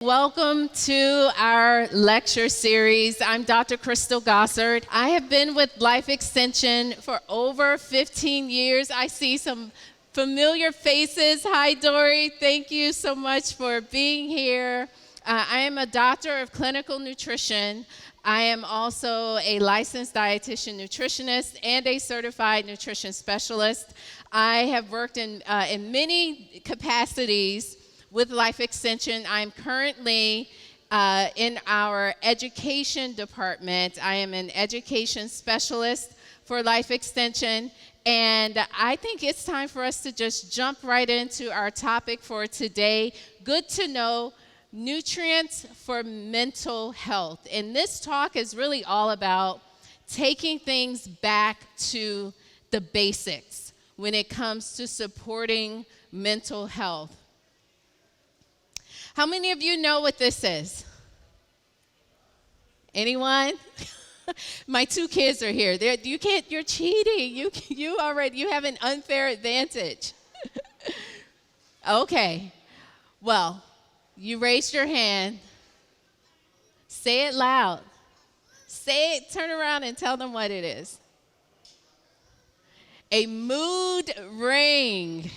Welcome to our lecture series. I'm Dr. Crystal Gossard. I have been with Life Extension for over 15 years. I see some familiar faces. Hi, Dory. Thank you so much for being here. I am a doctor of clinical nutrition. I am also a licensed dietitian nutritionist and a certified nutrition specialist. I have worked in many capacities with Life Extension. I'm currently in our education department. I am an education specialist for Life Extension, and I think it's time for us to just jump right into our topic for today. Good to know nutrients for mental health. And this talk is really all about taking things back to the basics when it comes to supporting mental health. How many of you know what this is? Anyone? My two kids are here. You're cheating. You have an unfair advantage. Okay. Well, you raised your hand. Say it loud. Say it, turn around and tell them what it is. A mood ring.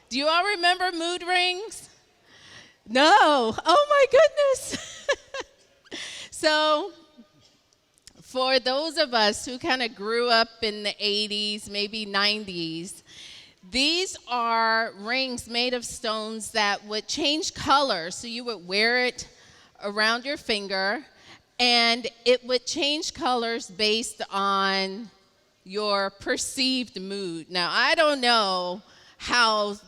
Do you all remember mood rings? No. Oh my goodness. So, for those of us who kind of grew up in the 80s, maybe 90s, these are rings made of stones that would change color. So you would wear it around your finger, and it would change colors based on your perceived mood. Now, I don't know how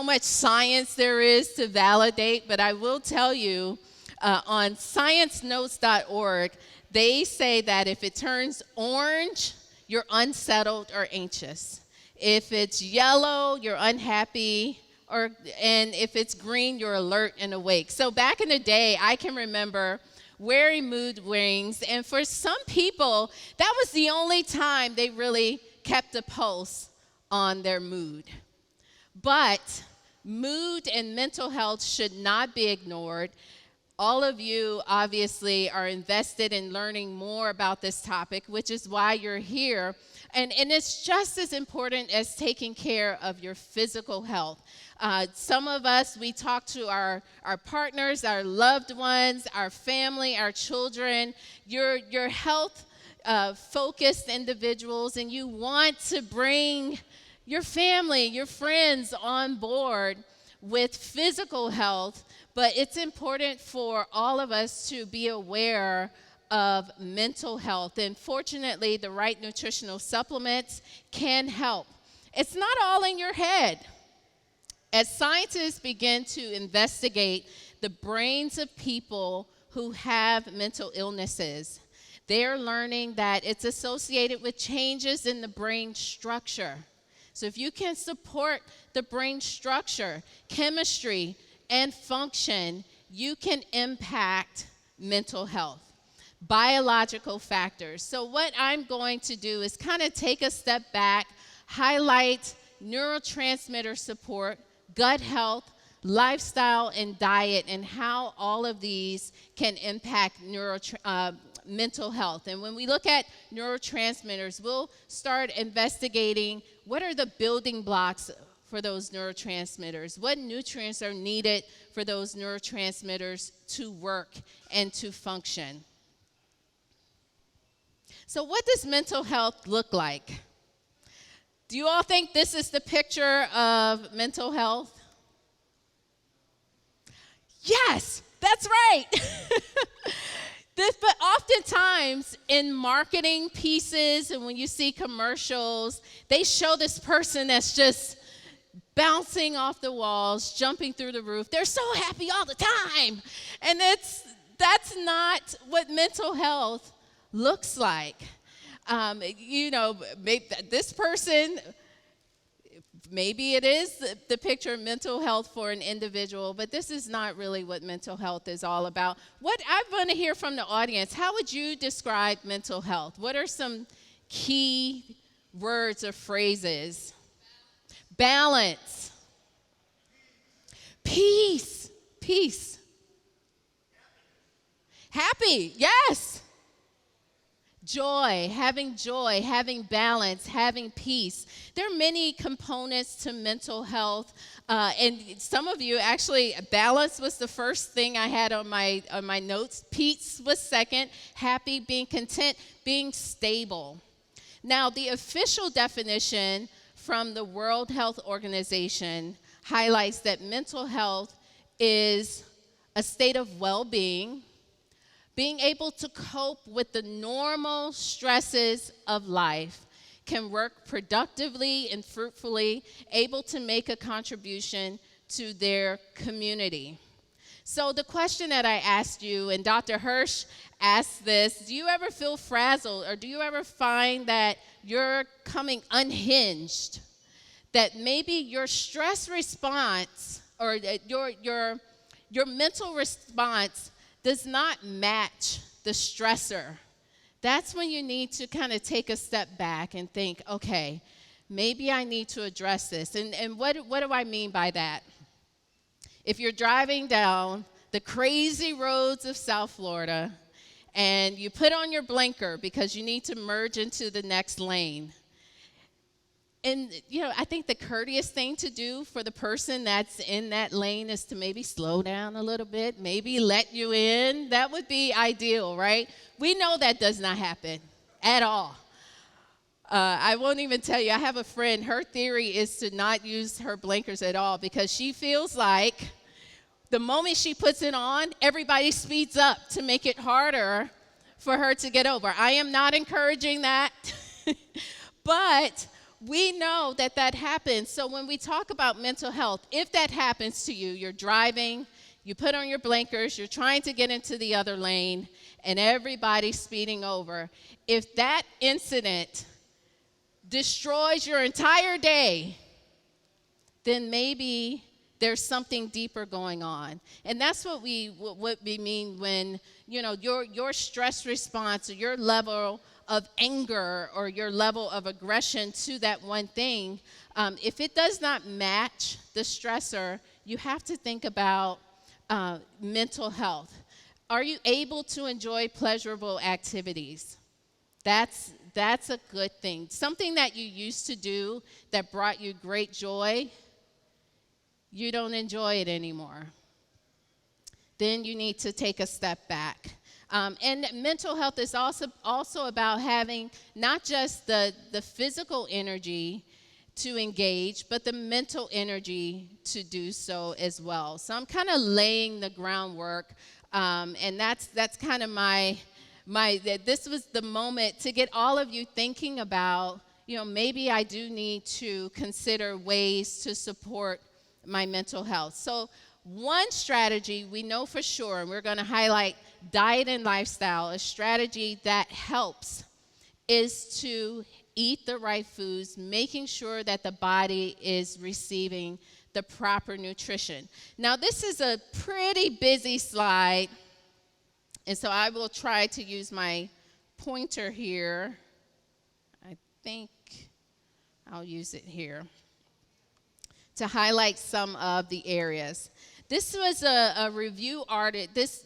much science there is to validate, but I will tell you on sciencenotes.org, they say that if it turns orange, you're unsettled or anxious. If it's yellow, you're unhappy, and if it's green, you're alert and awake. So back in the day, I can remember wearing mood rings, and for some people, that was the only time they really kept a pulse on their mood. But mood and mental health should not be ignored. All of you obviously are invested in learning more about this topic, which is why you're here. And it's just as important as taking care of your physical health. Some of us, we talk to our partners, our loved ones, our family, our children. You're health focused individuals, and you want to bring your family, your friends on board with physical health, but it's important for all of us to be aware of mental health. And fortunately, the right nutritional supplements can help. It's not all in your head. As scientists begin to investigate the brains of people who have mental illnesses, they're learning that it's associated with changes in the brain structure. So if you can support the brain structure, chemistry, and function, you can impact mental health. Biological factors. So what I'm going to do is kind of take a step back, highlight neurotransmitter support, gut health, lifestyle, and diet, and how all of these can impact mental health. And when we look at neurotransmitters, we'll start investigating what are the building blocks for those neurotransmitters, what nutrients are needed for those neurotransmitters to work and to function. So what does mental health look like? Do you all think this is the picture of mental health? Yes, that's right. But oftentimes in marketing pieces and when you see commercials, they show this person that's just bouncing off the walls, jumping through the roof. They're so happy all the time. And that's not what mental health looks like. Maybe this person, maybe it is the picture of mental health for an individual, but this is not really what mental health is all about. What I want to hear from the audience, how would you describe mental health? What are some key words or phrases? Balance. Peace. Peace. Happy, yes. Joy, having balance, having peace. There are many components to mental health, and some of you actually, balance was the first thing I had on my notes. Peace was second. Happy, being content, being stable. Now, the official definition from the World Health Organization highlights that mental health is a state of well-being, being able to cope with the normal stresses of life, can work productively and fruitfully, able to make a contribution to their community. So the question that I asked you, and Dr. Hirsch asked this, do you ever feel frazzled, or do you ever find that you're coming unhinged? That maybe your stress response or your mental response does not match the stressor. That's when you need to kind of take a step back and think, okay, maybe I need to address this. And what do I mean by that? If you're driving down the crazy roads of South Florida and you put on your blinker because you need to merge into the next lane, and, I think the courteous thing to do for the person that's in that lane is to maybe slow down a little bit, maybe let you in. That would be ideal, right? We know that does not happen at all. I won't even tell you. I have a friend. Her theory is to not use her blinkers at all because she feels like the moment she puts it on, everybody speeds up to make it harder for her to get over. I am not encouraging that, but we know that happens. So when we talk about mental health, if that happens to you, you're driving, you put on your blinkers, you're trying to get into the other lane, and everybody's speeding over. If that incident destroys your entire day, then maybe there's something deeper going on. And that's what we mean when, your stress response or your level of anger or your level of aggression to that one thing, if it does not match the stressor, you have to think about mental health. Are you able to enjoy pleasurable activities? That's a good thing. Something that you used to do that brought you great joy, you don't enjoy it anymore. Then you need to take a step back. And mental health is also about having not just the physical energy to engage, but the mental energy to do so as well. So I'm kind of laying the groundwork, and that's kind of this was the moment to get all of you thinking about, maybe I do need to consider ways to support my mental health. So one strategy we know for sure, and we're going to highlight diet and lifestyle, a strategy that helps is to eat the right foods, making sure that the body is receiving the proper nutrition. Now, this is a pretty busy slide, and so I will try to use my pointer here. I think I'll use it here to highlight some of the areas. This was a review article. This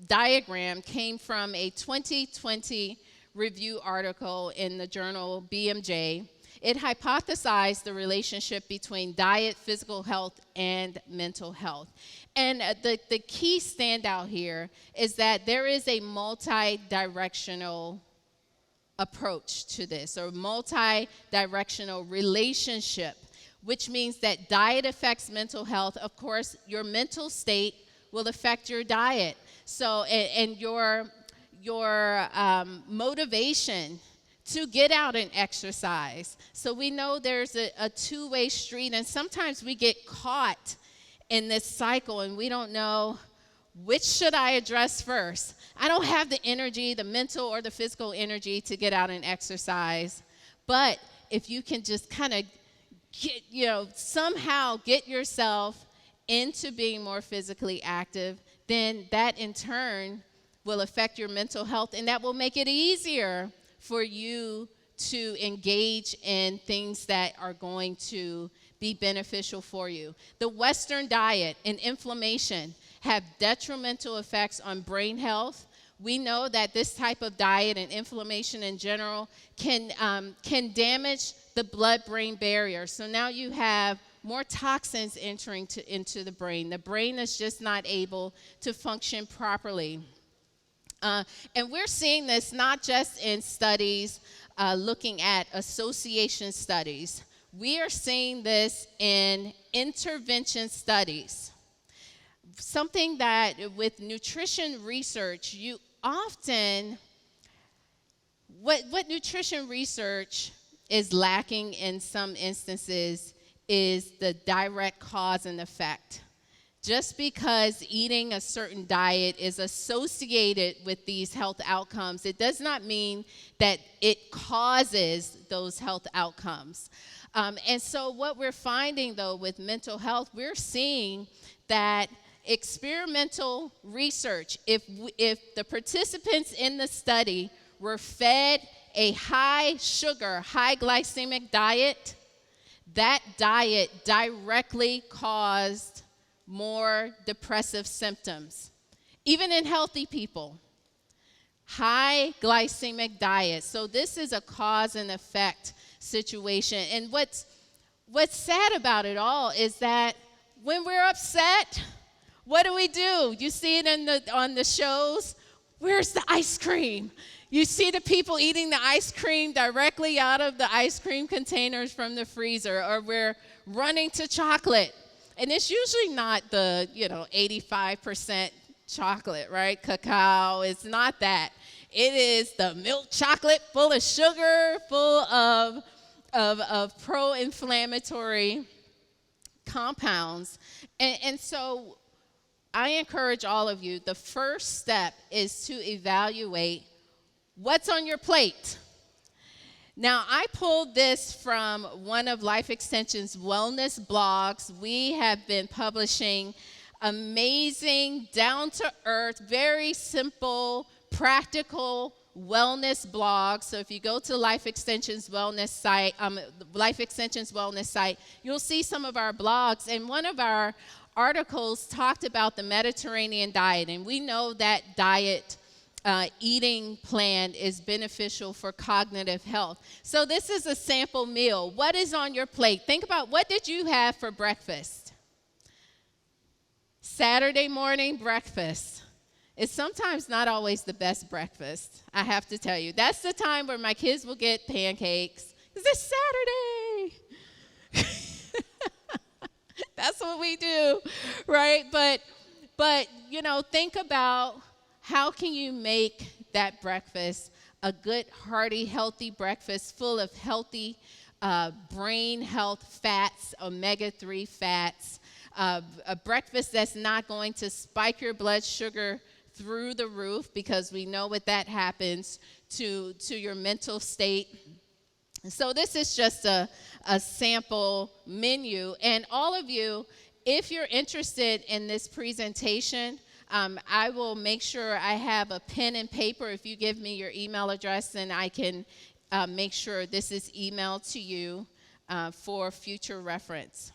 diagram came from a 2020 review article in the journal BMJ. It hypothesized the relationship between diet, physical health, and mental health. And the key standout here is that there is a multi-directional approach to this, or multi-directional relationship, which means that diet affects mental health. Of course, your mental state will affect your diet. So, and your motivation to get out and exercise. So we know there's a two-way street, and sometimes we get caught in this cycle, and we don't know which should I address first. I don't have the energy, the mental or the physical energy to get out and exercise. But if you can just kind of somehow get yourself into being more physically active, then that in turn will affect your mental health, and that will make it easier for you to engage in things that are going to be beneficial for you. The Western diet and inflammation have detrimental effects on brain health. We know that this type of diet and inflammation in general can damage the blood-brain barrier. So now you have more toxins entering into the brain. The brain is just not able to function properly. And we're seeing this not just in studies looking at association studies. We are seeing this in intervention studies. Something that with nutrition research, you often, what nutrition research is lacking in some instances is the direct cause and effect. Just because eating a certain diet is associated with these health outcomes, it does not mean that it causes those health outcomes. And so what we're finding, though, with mental health, we're seeing that experimental research, if the participants in the study were fed a high sugar, high glycemic diet, that diet directly caused more depressive symptoms, even in healthy people. High glycemic diet. So this is a cause and effect situation. And what's sad about it all is that when we're upset, what do? You see it on the shows. Where's the ice cream? You see the people eating the ice cream directly out of the ice cream containers from the freezer, or we're running to chocolate. And it's usually not the, 85% chocolate, right? Cacao, it's not that. It is the milk chocolate full of sugar, full of pro-inflammatory compounds. And so I encourage all of you, the first step is to evaluate what's on your plate. Now, I pulled this from one of Life Extension's wellness blogs. We have been publishing amazing, down-to-earth, very simple, practical wellness blogs. So if you go to Life Extension's wellness site, you'll see some of our blogs. And one of our articles talked about the Mediterranean diet, and we know that diet eating plan is beneficial for cognitive health. So this is a sample meal. What is on your plate? Think about, what did you have for breakfast? Saturday morning breakfast. It's sometimes not always the best breakfast, I have to tell you. That's the time where my kids will get pancakes, because it's Saturday. That's what we do, right? But think about, how can you make that breakfast a good, hearty, healthy breakfast full of healthy brain health fats, omega-3 fats, a breakfast that's not going to spike your blood sugar through the roof, because we know what that happens to your mental state. So this is just a sample menu. And all of you, if you're interested in this presentation, I will make sure I have a pen and paper. If you give me your email address, then I can make sure this is emailed to you for future reference.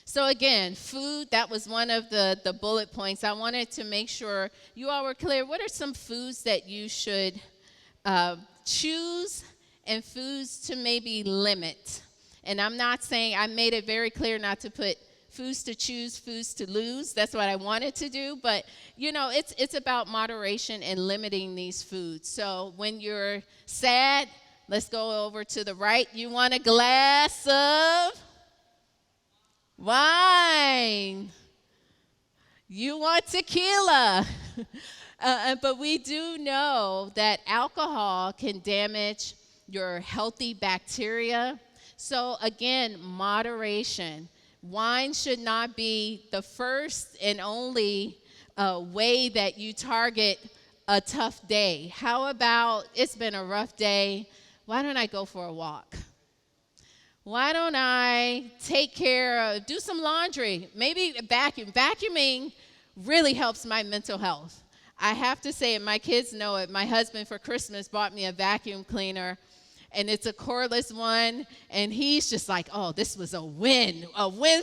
So again, food, that was one of the bullet points. I wanted to make sure you all were clear. What are some foods that you should choose and foods to maybe limit? And I'm not saying, I made it very clear not to put foods to choose, foods to lose. That's what I wanted to do. But, it's about moderation and limiting these foods. So when you're sad, let's go over to the right. You want a glass of wine. You want tequila. But we do know that alcohol can damage your healthy bacteria. So again, moderation. Wine should not be the first and only way that you target a tough day. How about, it's been a rough day, why don't I go for a walk? Why don't I do some laundry, maybe vacuum. Vacuuming really helps my mental health. I have to say it, my kids know it. My husband for Christmas bought me a vacuum cleaner, and it's a cordless one, and he's just like, oh, this was a win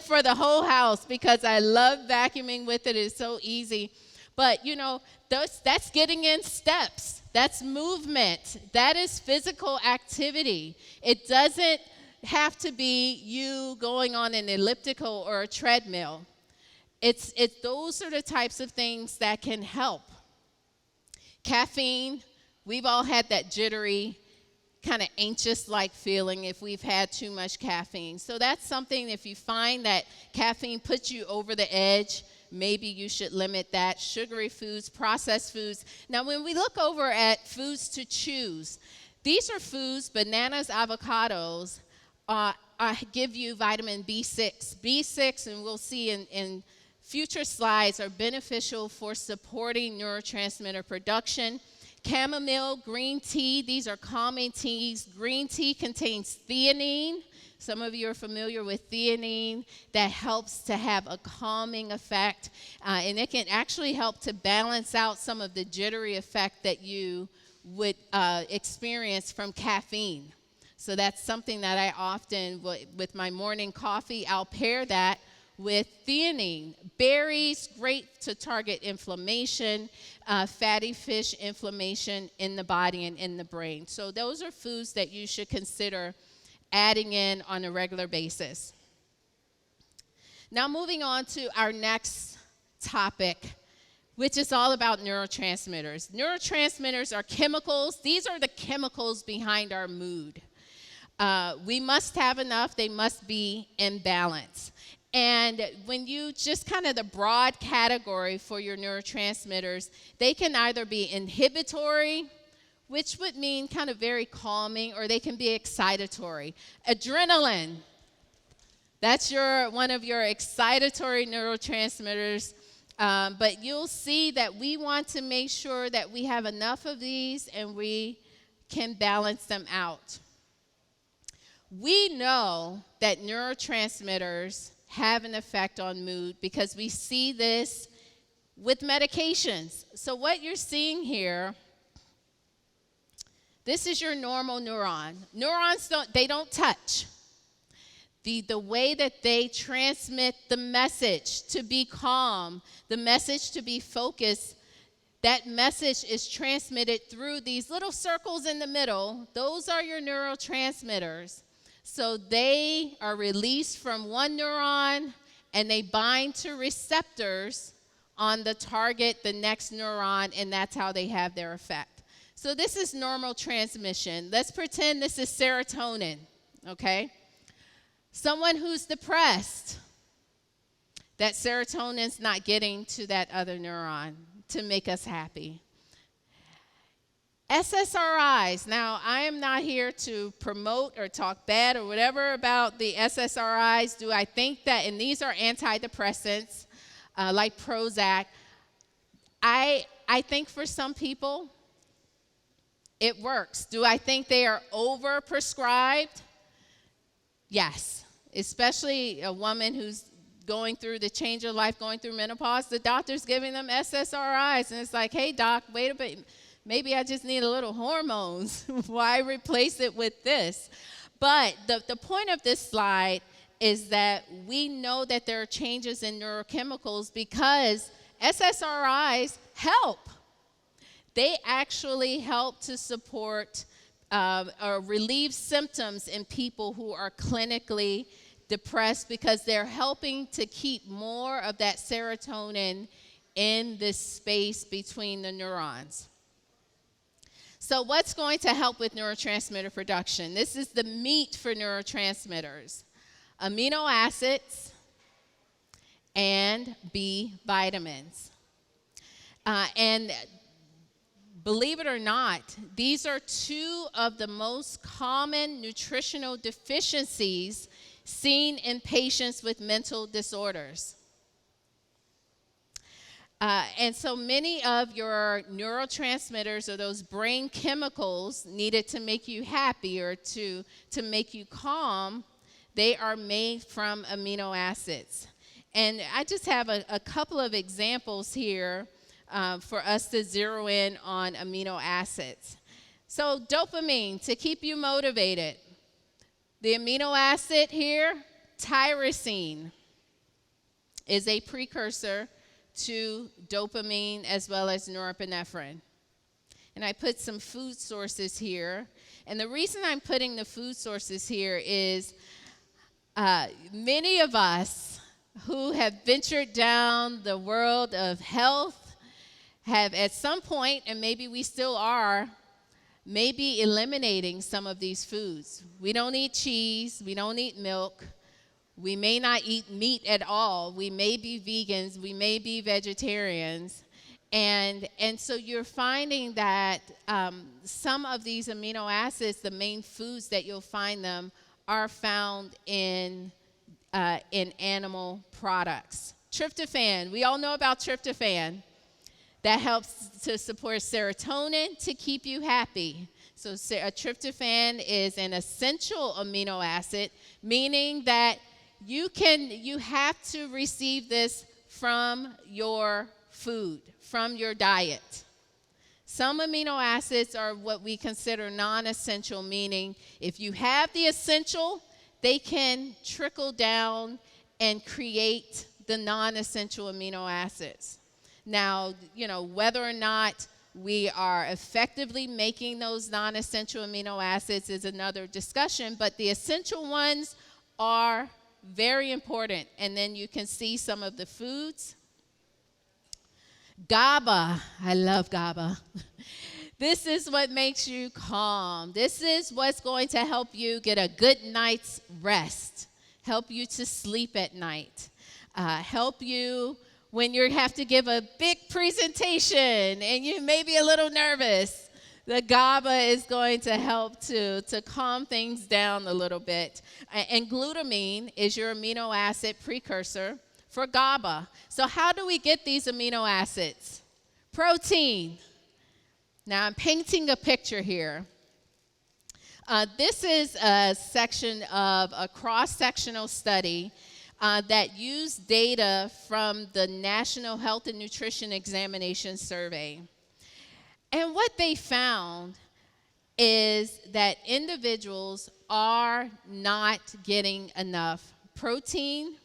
for the whole house because I love vacuuming with it. It's so easy. But, you know, that's getting in steps. That's movement. That is physical activity. It doesn't have to be you going on an elliptical or a treadmill. It's those are the types of things that can help. Caffeine, we've all had that jittery, kind of anxious-like feeling if we've had too much caffeine. So that's something, if you find that caffeine puts you over the edge, maybe you should limit that. Sugary foods, processed foods. Now, when we look over at foods to choose, these are foods, bananas, avocados, give you vitamin B6. B6, and we'll see in future slides, are beneficial for supporting neurotransmitter production. Chamomile, green tea, these are calming teas. Green tea contains theanine. Some of you are familiar with theanine. That helps to have a calming effect, and it can actually help to balance out some of the jittery effect that you would experience from caffeine. So that's something that I often, with my morning coffee, I'll pair that with theanine. Berries, great to target inflammation, fatty fish inflammation in the body and in the brain. So those are foods that you should consider adding in on a regular basis. Now moving on to our next topic, which is all about neurotransmitters. Neurotransmitters are chemicals. These are the chemicals behind our mood. We must have enough. They must be in balance. And when you just kind of the broad category for your neurotransmitters, they can either be inhibitory, which would mean kind of very calming, or they can be excitatory. Adrenaline, that's one of your excitatory neurotransmitters. But you'll see that we want to make sure that we have enough of these and we can balance them out. We know that neurotransmitters have an effect on mood because we see this with medications. So what you're seeing here, this is your normal neuron. Neurons don't touch. The way that they transmit the message to be calm, the message to be focused, that message is transmitted through these little circles in the middle. Those are your neurotransmitters. So they are released from one neuron, and they bind to receptors on the target, the next neuron, and that's how they have their effect. So this is normal transmission. Let's pretend this is serotonin, okay? Someone who's depressed, that serotonin's not getting to that other neuron to make us happy. SSRIs. Now, I am not here to promote or talk bad or whatever about the SSRIs. Do I think that, and these are antidepressants like Prozac. I think for some people, it works. Do I think they are overprescribed? Yes, especially a woman who's going through the change of life, going through menopause. The doctor's giving them SSRIs, and it's like, hey, doc, wait a bit. Maybe I just need a little hormones. Why replace it with this? But the point of this slide is that we know that there are changes in neurochemicals because SSRIs help. They actually help to support or relieve symptoms in people who are clinically depressed because they're helping to keep more of that serotonin in this space between the neurons. So what's going to help with neurotransmitter production? This is the meat for neurotransmitters: amino acids and B vitamins. And believe it or not, these are two of the most common nutritional deficiencies seen in patients with mental disorders. And so many of your neurotransmitters, or those brain chemicals needed to make you happy or to make you calm, they are made from amino acids. And I just have a couple of examples here for us to zero in on amino acids. So dopamine, to keep you motivated. The amino acid here, tyrosine, is a precursor to dopamine as well as norepinephrine. And I put some food sources here. And the reason I'm putting the food sources here is many of us who have ventured down the world of health have at some point, and maybe we still are, maybe eliminating some of these foods. We don't eat cheese. We don't eat milk. We may not eat meat at all. We may be vegans. We may be vegetarians. And so you're finding that some of these amino acids, the main foods that you'll find them, are found in animal products. Tryptophan, we all know about tryptophan. That helps to support serotonin to keep you happy. So tryptophan is an essential amino acid, meaning that you have to receive this from your food, from your diet. Some amino acids are what we consider non-essential, meaning if you have the essential, they can trickle down and create the non-essential amino acids. Now, whether or not we are effectively making those non-essential amino acids is another discussion, but the essential ones are very important. And then you can see some of the foods. GABA, I love GABA. This is what makes you calm. This is what's going to help you get a good night's rest, help you to sleep at night, help you when you have to give a big presentation and you may be a little nervous. The GABA is going to help to calm things down a little bit. And glutamine is your amino acid precursor for GABA. So how do we get these amino acids? Protein. Now I'm painting a picture here. This is a section of a cross-sectional study that used data from the National Health and Nutrition Examination Survey. And what they found is that individuals are not getting enough protein.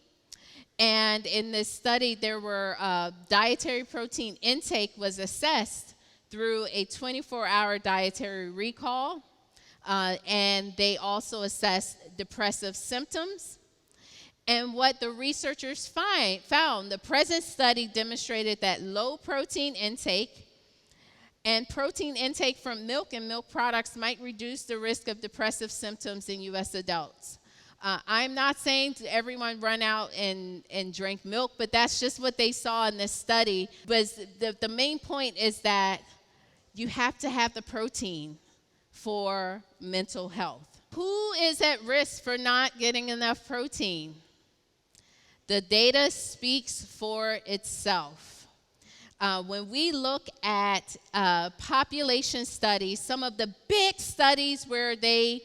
And in this study, there were dietary protein intake was assessed through a 24-hour dietary recall. And they also assessed depressive symptoms. And what the researchers found, the present study demonstrated that low protein intake and protein intake from milk and milk products might reduce the risk of depressive symptoms in U.S. adults. I'm not saying to everyone run out and drink milk, but that's just what they saw in this study. Was the main point is that you have to have the protein for mental health. Who is at risk for not getting enough protein? The data speaks for itself. When we look at population studies, some of the big studies where the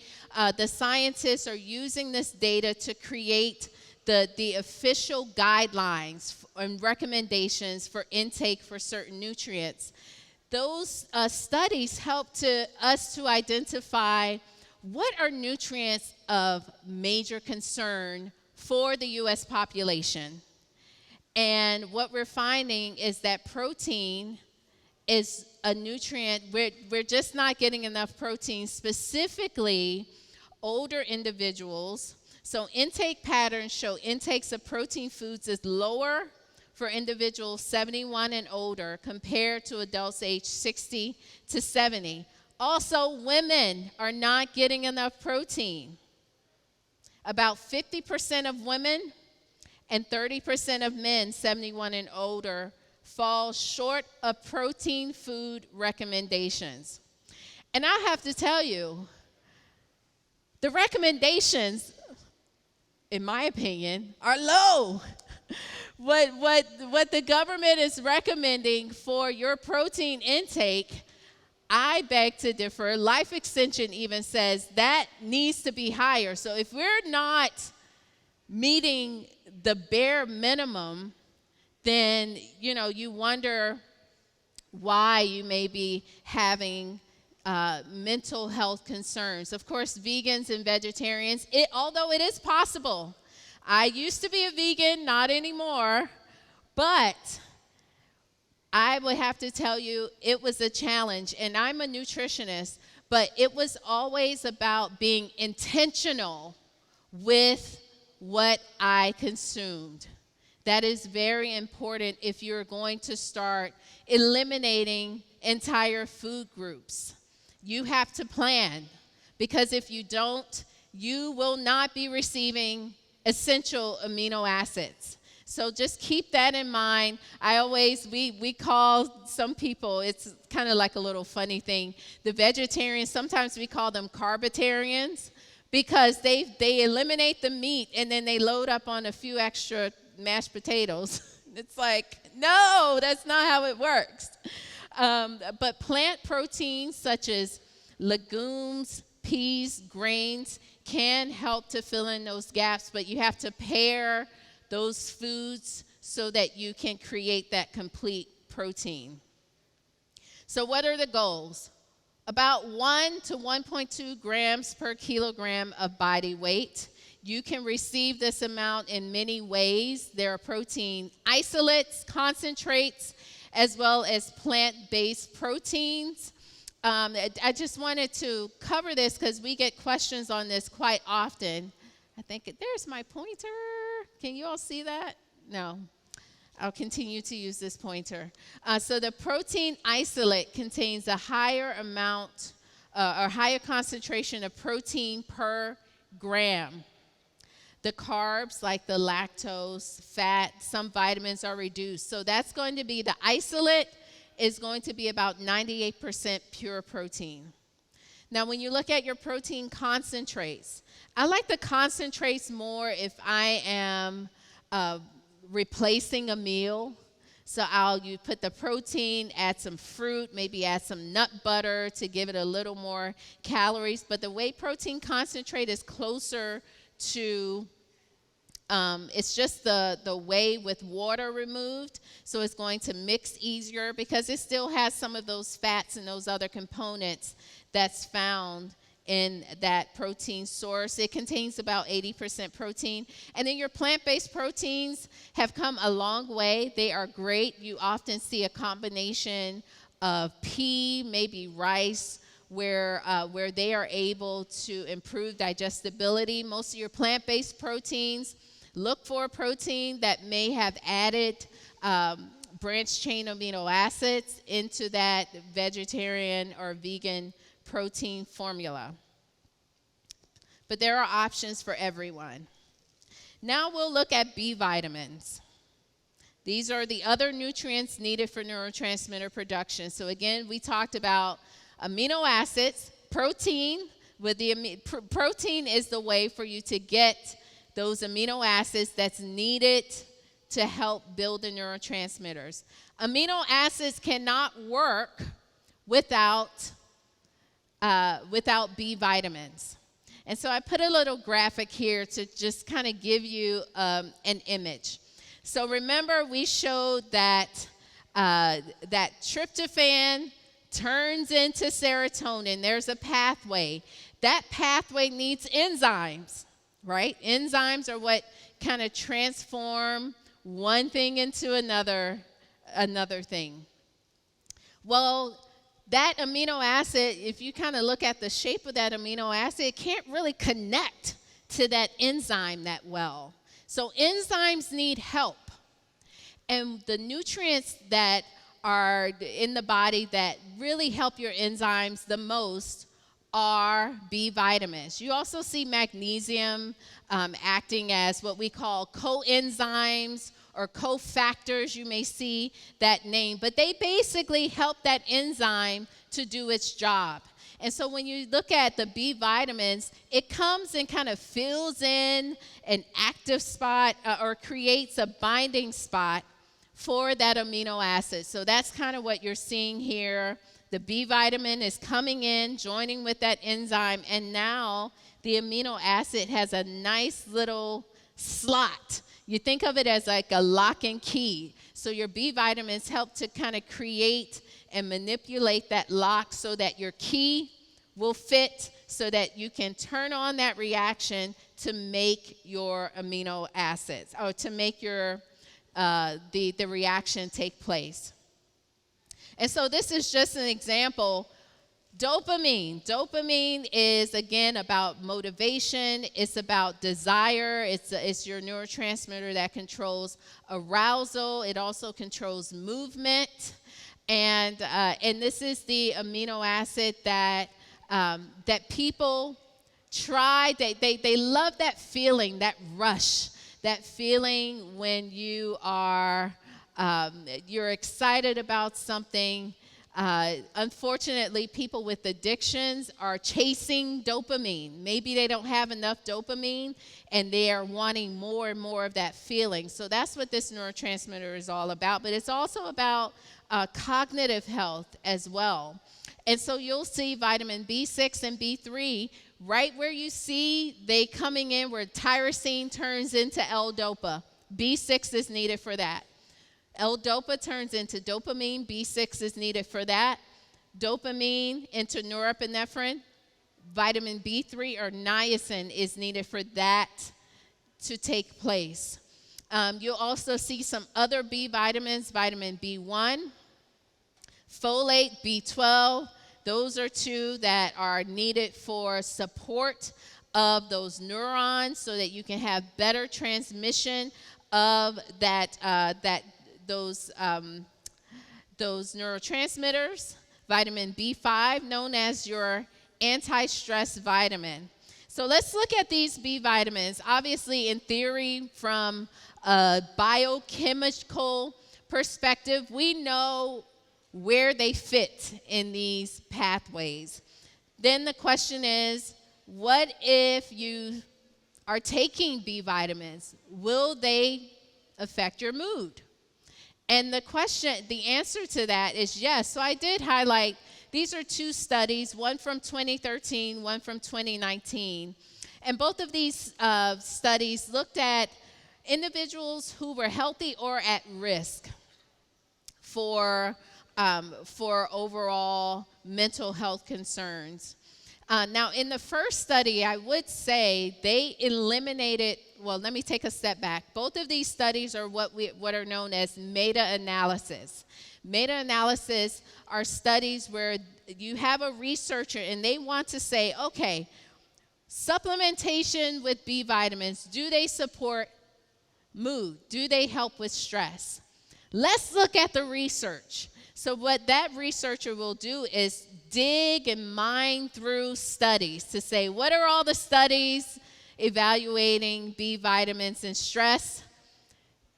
scientists are using this data to create the official guidelines and recommendations for intake for certain nutrients, those studies help us to identify what are nutrients of major concern for the U.S. population. And what we're finding is that protein is a nutrient. We're just not getting enough protein, specifically older individuals. So intake patterns show intakes of protein foods is lower for individuals 71 and older compared to adults aged 60 to 70. Also, women are not getting enough protein. About 50% of women and 30% of men 71 and older fall short of protein food recommendations. And I have to tell you, the recommendations, in my opinion, are low. What the government is recommending for your protein intake, I beg to differ. Life Extension even says that needs to be higher. So if we're not meeting the bare minimum, then you wonder why you may be having mental health concerns. Of course, vegans and vegetarians, although it is possible. I used to be a vegan, not anymore, but I would have to tell you it was a challenge, and I'm a nutritionist, but it was always about being intentional with what I consumed. That is very important if you're going to start eliminating entire food groups. You have to plan, because if you don't, you will not be receiving essential amino acids. So just keep that in mind. We call some people, it's kind of like a little funny thing, the vegetarians, sometimes we call them carbitarians, because they eliminate the meat and then they load up on a few extra mashed potatoes. It's like, no, that's not how it works. But plant proteins such as legumes, peas, grains can help to fill in those gaps, but you have to pair those foods so that you can create that complete protein. So what are the goals? About 1 to 1.2 grams per kilogram of body weight. You can receive this amount in many ways. There are protein isolates, concentrates, as well as plant-based proteins. I just wanted to cover this because we get questions on this quite often. I think there's my pointer. Can you all see that? No. I'll continue to use this pointer. So the protein isolate contains a higher amount or higher concentration of protein per gram. The carbs, like the lactose, fat, some vitamins are reduced. So that's going to be, the isolate is going to be about 98% pure protein. Now, when you look at your protein concentrates, I like the concentrates more if I am replacing a meal. So you put the protein, add some fruit, maybe add some nut butter to give it a little more calories. But the whey protein concentrate is closer to, it's just the whey with water removed. So it's going to mix easier because it still has some of those fats and those other components that's found in that protein source. It contains about 80% protein. And then your plant-based proteins have come a long way. They are great. You often see a combination of pea, maybe rice, where they are able to improve digestibility. Most of your plant-based proteins, look for a protein that may have added branched chain amino acids into that vegetarian or vegan protein formula. But there are options for everyone. Now we'll look at B vitamins. These are the other nutrients needed for neurotransmitter production. So again, we talked about amino acids, protein. Protein is the way for you to get those amino acids that's needed to help build the neurotransmitters. Amino acids cannot work without B vitamins. And so I put a little graphic here to just kind of give you an image. So remember we showed that tryptophan turns into serotonin. There's a pathway. That pathway needs enzymes, right? Enzymes are what kind of transform one thing into another thing. Well, that amino acid, if you kind of look at the shape of that amino acid, it can't really connect to that enzyme that well. So enzymes need help. And the nutrients that are in the body that really help your enzymes the most are B vitamins. You also see magnesium acting as what we call coenzymes or cofactors. You may see that name, but they basically help that enzyme to do its job. And so when you look at the B vitamins, it comes and kind of fills in an active spot or creates a binding spot for that amino acid. So that's kind of what you're seeing here. The B vitamin is coming in, joining with that enzyme, and now the amino acid has a nice little slot. You think of it as like a lock and key. So your B vitamins help to kind of create and manipulate that lock so that your key will fit, so that you can turn on that reaction to make your amino acids, or to make your the reaction take place. And so this is just an example. Dopamine. Dopamine is, again, about motivation. It's about desire. It's your neurotransmitter that controls arousal. It also controls movement. And this is the amino acid that people try. They love that feeling, that rush, that feeling when you are you're excited about something. Unfortunately, people with addictions are chasing dopamine. Maybe they don't have enough dopamine and they are wanting more and more of that feeling. So that's what this neurotransmitter is all about. But it's also about cognitive health as well. And so you'll see vitamin B6 and B3 right where you see they coming in, where tyrosine turns into L-dopa. B6 is needed for that. L-dopa turns into dopamine. B6 is needed for that. Dopamine into norepinephrine. Vitamin B3 or niacin is needed for that to take place. You'll also see some other B vitamins, vitamin B1, folate, B12. Those are two that are needed for support of those neurons so that you can have better transmission of those neurotransmitters. Vitamin B5, known as your anti-stress vitamin. So let's look at these B vitamins. Obviously, in theory, from a biochemical perspective, we know where they fit in these pathways. Then the question is, what if you are taking B vitamins? Will they affect your mood? And the answer to that is yes. So I did highlight, these are two studies, one from 2013, one from 2019. And both of these studies looked at individuals who were healthy or at risk for overall mental health concerns. Now, in the first study, I would say they eliminated, well, let me take a step back. Both of these studies are what are known as meta-analysis. Meta-analysis are studies where you have a researcher and they want to say, okay, supplementation with B vitamins, do they support mood? Do they help with stress? Let's look at the research. So what that researcher will do is dig and mine through studies to say, what are all the studies evaluating B vitamins and stress?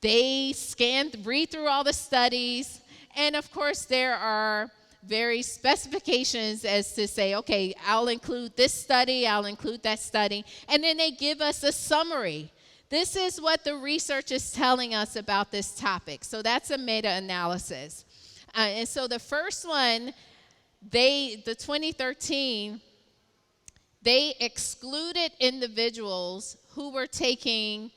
They read through all the studies, and of course there are various specifications as to say, okay, I'll include this study, I'll include that study, and then they give us a summary. This is what the research is telling us about this topic. So that's a meta-analysis. And so the first one, the 2013, they excluded individuals who were taking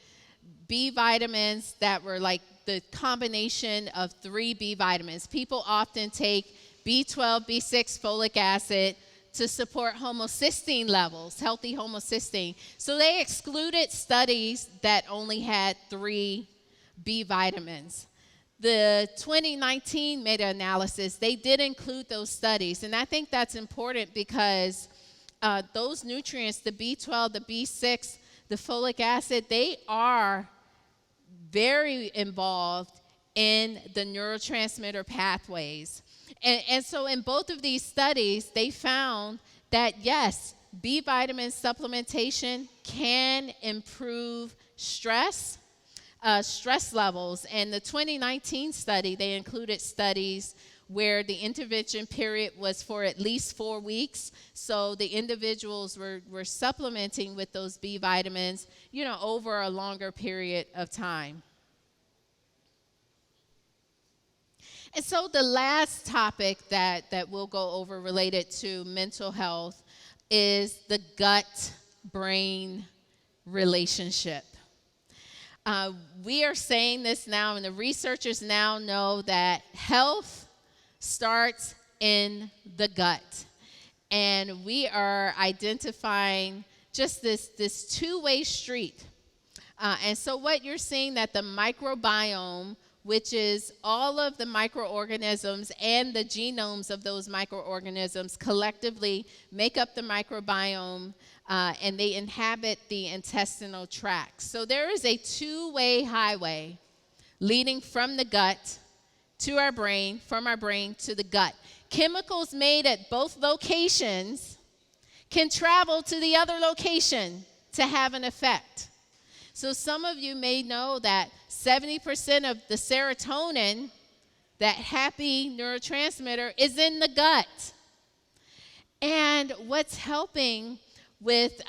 B vitamins that were like the combination of 3 B vitamins. People often take B12, B6, folic acid to support homocysteine levels, healthy homocysteine. So they excluded studies that only had 3 B vitamins. The 2019 meta-analysis, they did include those studies, and I think that's important because those nutrients, the B12, the B6, the folic acid, they are very involved in the neurotransmitter pathways. And so in both of these studies, they found that, yes, B vitamin supplementation can improve stress levels. And the 2019 study, they included studies where the intervention period was for at least 4 weeks. So the individuals were supplementing with those B vitamins, over a longer period of time. And so the last topic that we'll go over related to mental health is the gut-brain relationship. We are saying this now, and the researchers now know that health starts in the gut. And we are identifying just this two-way street. And so what you're seeing, that the microbiome, which is all of the microorganisms and the genomes of those microorganisms collectively make up the microbiome, and they inhabit the intestinal tract. So there is a two-way highway leading from the gut to our brain, from our brain to the gut. Chemicals made at both locations can travel to the other location to have an effect. So some of you may know that 70% of the serotonin, that happy neurotransmitter, is in the gut. And what's helping with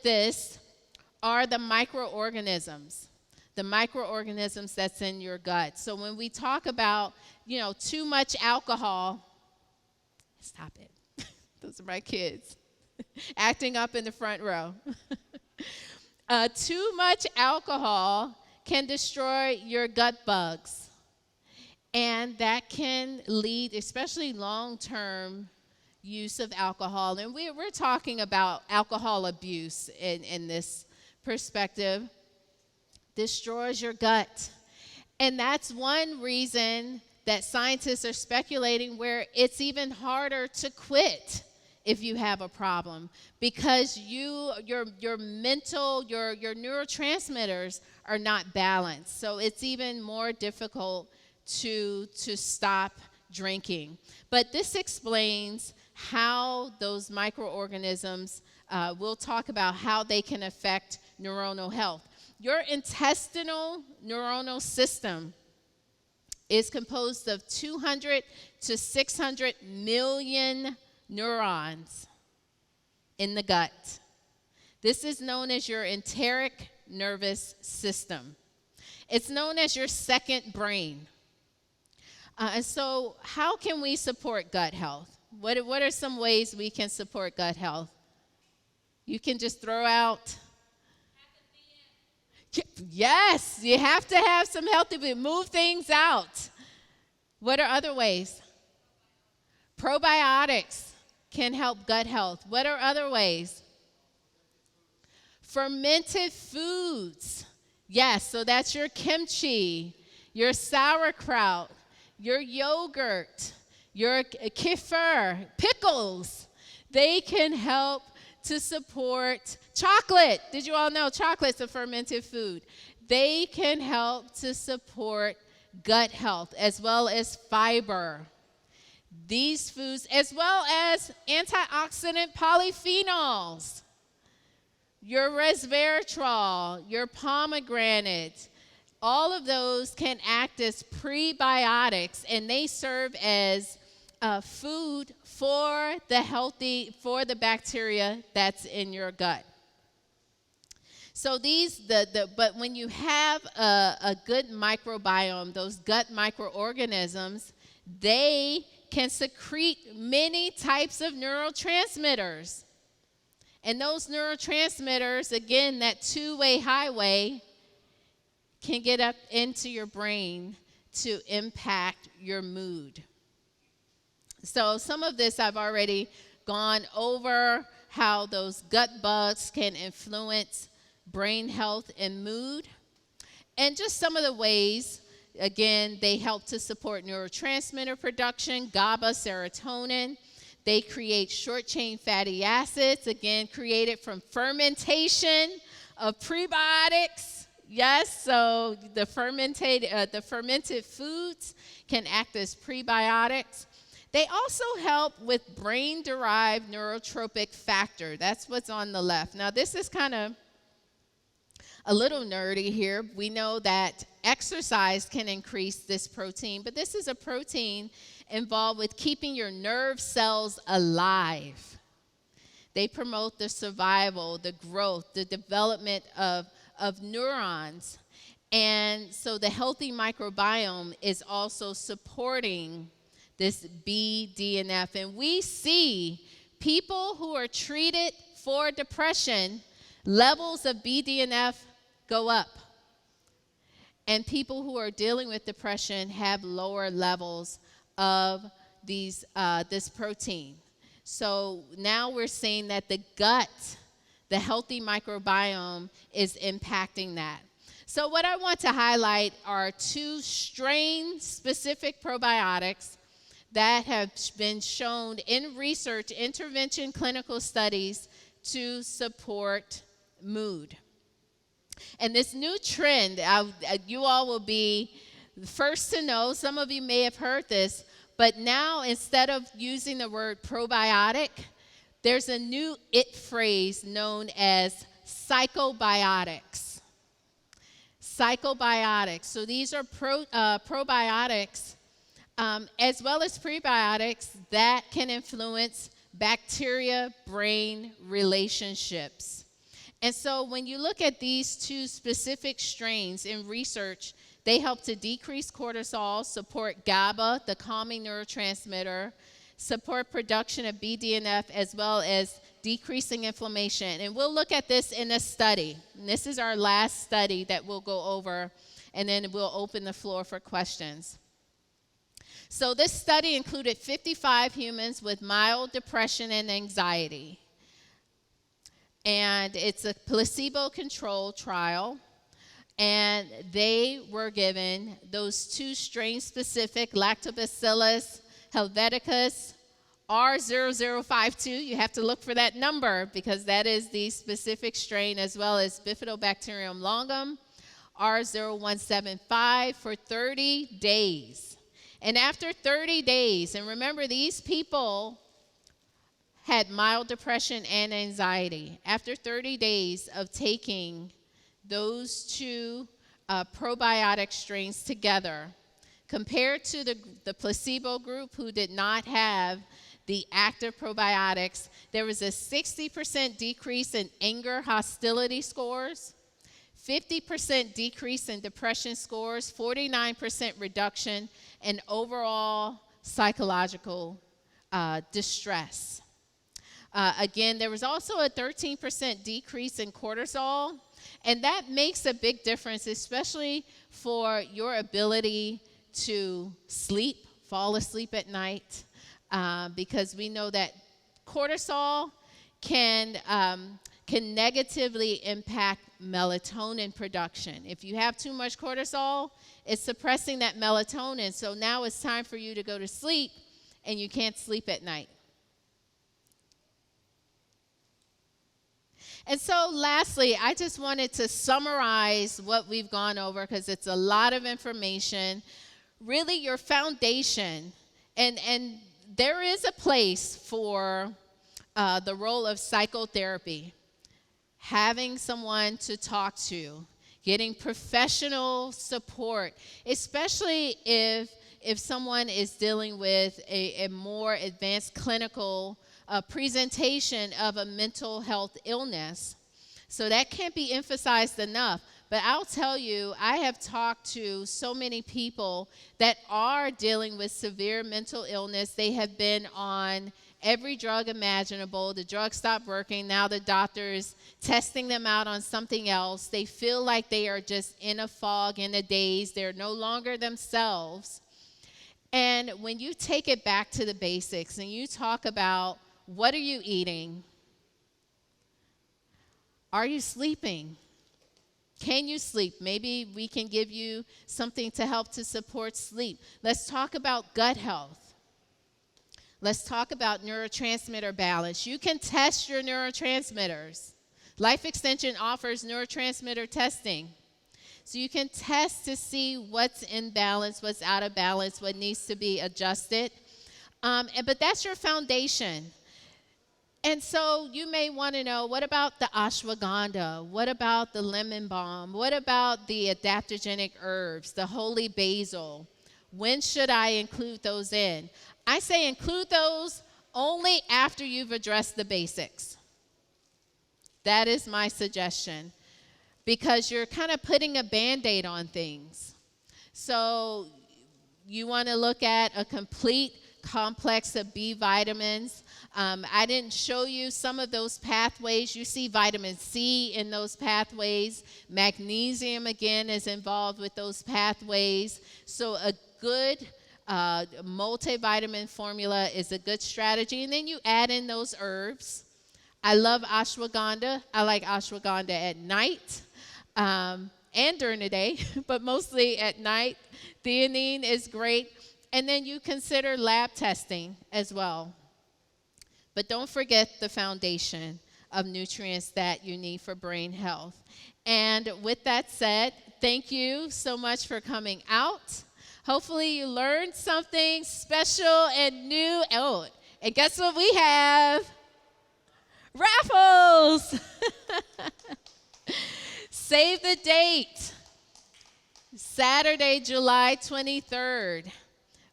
this are the microorganisms that's in your gut. So when we talk about, too much alcohol, stop it. Those are my kids acting up in the front row. Too much alcohol can destroy your gut bugs. And that can lead, especially long-term use of alcohol. And we're talking about alcohol abuse in this perspective. Destroys your gut. And that's one reason that scientists are speculating where it's even harder to quit if you have a problem, because your mental, your neurotransmitters are not balanced. So it's even more difficult to stop drinking. But this explains how those microorganisms, we'll talk about how they can affect neuronal health. Your intestinal neuronal system is composed of 200 to 600 million neurons in the gut. This is known as your enteric nervous system. It's known as your second brain. And so how can we support gut health? What are some ways we can support gut health? You can just throw out. Yes, you have to have some healthy food. Move things out. What are other ways? Probiotics can help gut health. What are other ways? Fermented foods. Yes, so that's your kimchi, your sauerkraut, your yogurt, your kefir, pickles. They can help to support chocolate. Did you all know chocolate's a fermented food? They can help to support gut health, as well as fiber. These foods, as well as antioxidant polyphenols, your resveratrol, your pomegranate, all of those can act as prebiotics, and they serve as food for the bacteria that's in your gut. So but when you have a good microbiome, those gut microorganisms, they can secrete many types of neurotransmitters. And those neurotransmitters, again, that two-way highway, can get up into your brain to impact your mood. So some of this I've already gone over, how those gut bugs can influence brain health and mood. And just some of the ways, again, they help to support neurotransmitter production, GABA, serotonin. They create short-chain fatty acids, again, created from fermentation of prebiotics. Yes, so the fermented foods can act as prebiotics. They also help with brain-derived neurotropic factor. That's what's on the left. Now, this is kind of a little nerdy here. We know that exercise can increase this protein, but this is a protein involved with keeping your nerve cells alive. They promote the survival, the growth, the development of neurons. And so the healthy microbiome is also supporting this BDNF. And we see people who are treated for depression, levels of BDNF go up. And people who are dealing with depression have lower levels of this protein. So now we're saying that the gut, the healthy microbiome, is impacting that. So what I want to highlight are 2 strain-specific probiotics that have been shown in research, intervention clinical studies to support mood. And this new trend, you all will be the first to know, some of you may have heard this, but now instead of using the word probiotic, there's a new it phrase known as psychobiotics. Psychobiotics. So these are probiotics as well as prebiotics that can influence bacteria-brain relationships. And so when you look at these 2 specific strains in research, they help to decrease cortisol, support GABA, the calming neurotransmitter, support production of BDNF, as well as decreasing inflammation. And we'll look at this in a study. And this is our last study that we'll go over, and then we'll open the floor for questions. So this study included 55 humans with mild depression and anxiety. And it's a placebo-controlled trial. And they were given those 2 strain-specific Lactobacillus helveticus R0052. You have to look for that number because that is the specific strain, as well as Bifidobacterium longum R0175 for 30 days. And after 30 days, and remember, these people had mild depression and anxiety. After 30 days of taking those 2 probiotic strains together, compared to the placebo group who did not have the active probiotics, there was a 60% decrease in anger hostility scores, 50% decrease in depression scores, 49% reduction in overall psychological distress. Again, there was also a 13% decrease in cortisol, and that makes a big difference, especially for your ability to sleep, fall asleep at night, because we know that cortisol can negatively impact melatonin production. If you have too much cortisol, it's suppressing that melatonin. So now it's time for you to go to sleep, and you can't sleep at night. And so lastly, I just wanted to summarize what we've gone over because it's a lot of information. Really, your foundation, and there is a place for the role of psychotherapy, having someone to talk to, getting professional support, especially if someone is dealing with a more advanced clinical presentation of a mental health illness. So that can't be emphasized enough. But I'll tell you, I have talked to so many people that are dealing with severe mental illness. They have been on every drug imaginable. The drug stopped working. Now the doctor is testing them out on something else. They feel like they are just in a fog, in a daze. They're no longer themselves. And when you take it back to the basics and you talk about, what are you eating? Are you sleeping? Can you sleep? Maybe we can give you something to help to support sleep. Let's talk about gut health. Let's talk about neurotransmitter balance. You can test your neurotransmitters. Life Extension offers neurotransmitter testing. So you can test to see what's in balance, what's out of balance, what needs to be adjusted. But that's your foundation. And so you may want to know, what about the ashwagandha? What about the lemon balm? What about the adaptogenic herbs, the holy basil? When should I include those in? I say include those only after you've addressed the basics. That is my suggestion, because you're kind of putting a Band-Aid on things. So you want to look at a complete complex of B vitamins. I didn't show you some of those pathways. You see vitamin C in those pathways. Magnesium, again, is involved with those pathways. So a good Multivitamin formula is a good strategy. And then you add in those herbs. I love ashwagandha. I like ashwagandha at night and during the day, but mostly at night. Theanine is great. And then you consider lab testing as well. But don't forget the foundation of nutrients that you need for brain health. And with that said, thank you so much for coming out. Hopefully you learned something special and new. Oh, and guess what we have? Raffles! Save the date. Saturday, July 23rd.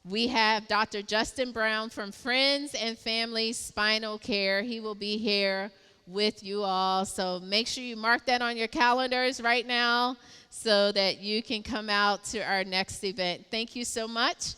We have Dr. Justin Brown from Friends and Family Spinal Care. He will be here with you all. So make sure you mark that on your calendars right now so that you can come out to our next event. Thank you so much.